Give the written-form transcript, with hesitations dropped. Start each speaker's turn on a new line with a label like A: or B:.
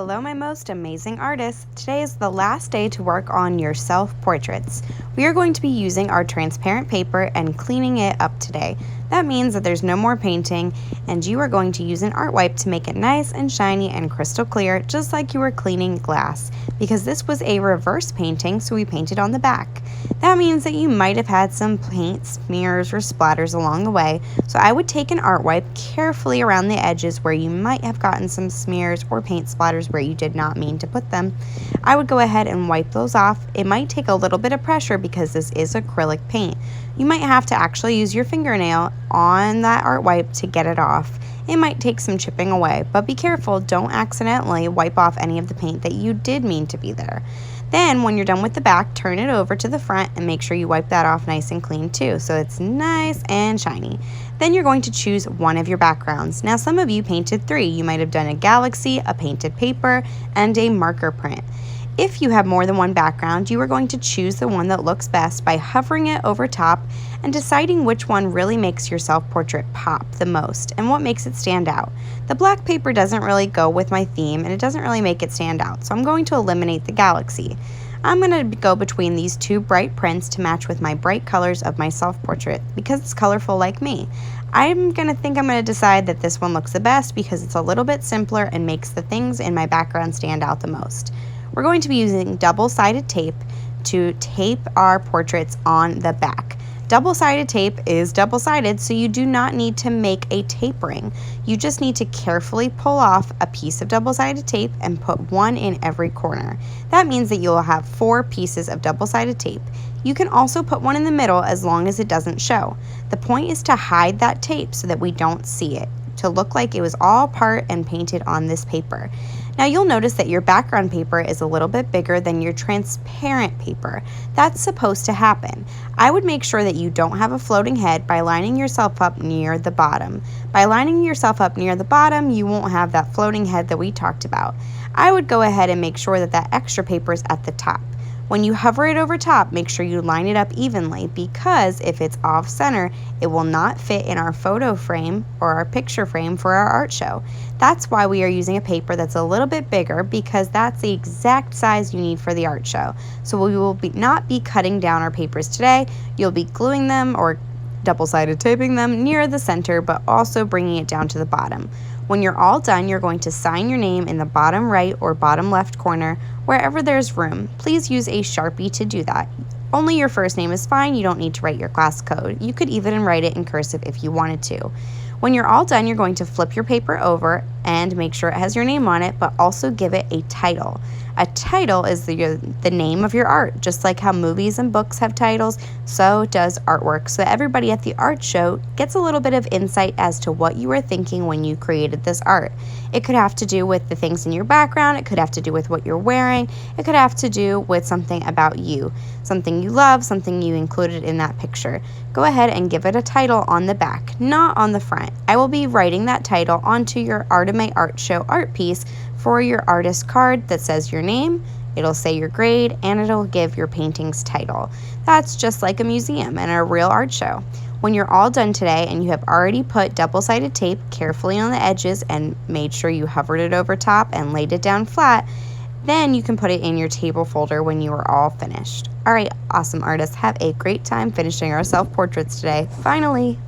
A: Hello, my most amazing artists. Today is the last day to work on your self-portraits. We are going to be using our transparent paper and cleaning it up today. That means that there's no more painting, and you are going to use an art wipe to make it nice and shiny and crystal clear, just like you were cleaning glass, because this was a reverse painting, so we painted on the back. That means that you might have had some paint smears or splatters along the way, so I would take an art wipe carefully around the edges where you might have gotten some smears or paint splatters where you did not mean to put them. I would go ahead and wipe those off. It might take a little bit of pressure because this is acrylic paint. You might have to actually use your fingernail on that art wipe to get it off. It might take some chipping away, but be careful, don't accidentally wipe off any of the paint that you did mean to be there. Then when you're done with the back, turn it over to the front and make sure you wipe that off nice and clean too, so it's nice and shiny. Then you're going to choose one of your backgrounds. Now some of you painted 3. You might have done a galaxy, a painted paper, and a marker print. If you have more than one background, you are going to choose the one that looks best by hovering it over top and deciding which one really makes your self-portrait pop the most and what makes it stand out. The black paper doesn't really go with my theme and it doesn't really make it stand out, so I'm going to eliminate the galaxy. I'm going to go between these 2 bright prints to match with my bright colors of my self-portrait because it's colorful like me. I'm going to decide that this one looks the best because it's a little bit simpler and makes the things in my background stand out the most. We're going to be using double-sided tape to tape our portraits on the back. Double-sided tape is double-sided, so you do not need to make a tape ring. You just need to carefully pull off a piece of double-sided tape and put one in every corner. That means that you'll have 4 pieces of double-sided tape. You can also put one in the middle as long as it doesn't show. The point is to hide that tape so that we don't see it, to look like it was all part and painted on this paper. Now you'll notice that your background paper is a little bit bigger than your transparent paper. That's supposed to happen. I would make sure that you don't have a floating head by lining yourself up near the bottom. By lining yourself up near the bottom, you won't have that floating head that we talked about. I would go ahead and make sure that that extra paper is at the top. When you hover it over top, make sure you line it up evenly because if it's off center, it will not fit in our photo frame or our picture frame for our art show. That's why we are using a paper that's a little bit bigger because that's the exact size you need for the art show. So we will not be cutting down our papers today. You'll be gluing them or double-sided taping them near the center, but also bringing it down to the bottom. When you're all done, you're going to sign your name in the bottom right or bottom left corner, wherever there's room. Please use a Sharpie to do that. Only your first name is fine. You don't need to write your class code. You could even write it in cursive if you wanted to. When you're all done, you're going to flip your paper over and make sure it has your name on it, but also give it a title. A title is the name of your art. Just like how movies and books have titles, so does artwork. So everybody at the art show gets a little bit of insight as to what you were thinking when you created this art. It could have to do with the things in your background. It could have to do with what you're wearing. It could have to do with something about you, something you love, something you included in that picture. Go ahead and give it a title on the back, not on the front. I will be writing that title onto your Art'Amay Art Show art piece for your artist card that says your name, it'll say your grade, and it'll give your painting's title. That's just like a museum and a real art show. When you're all done today and you have already put double-sided tape carefully on the edges and made sure you hovered it over top and laid it down flat, then you can put it in your table folder when you are all finished. All right, awesome artists, have a great time finishing our self-portraits today. Finally!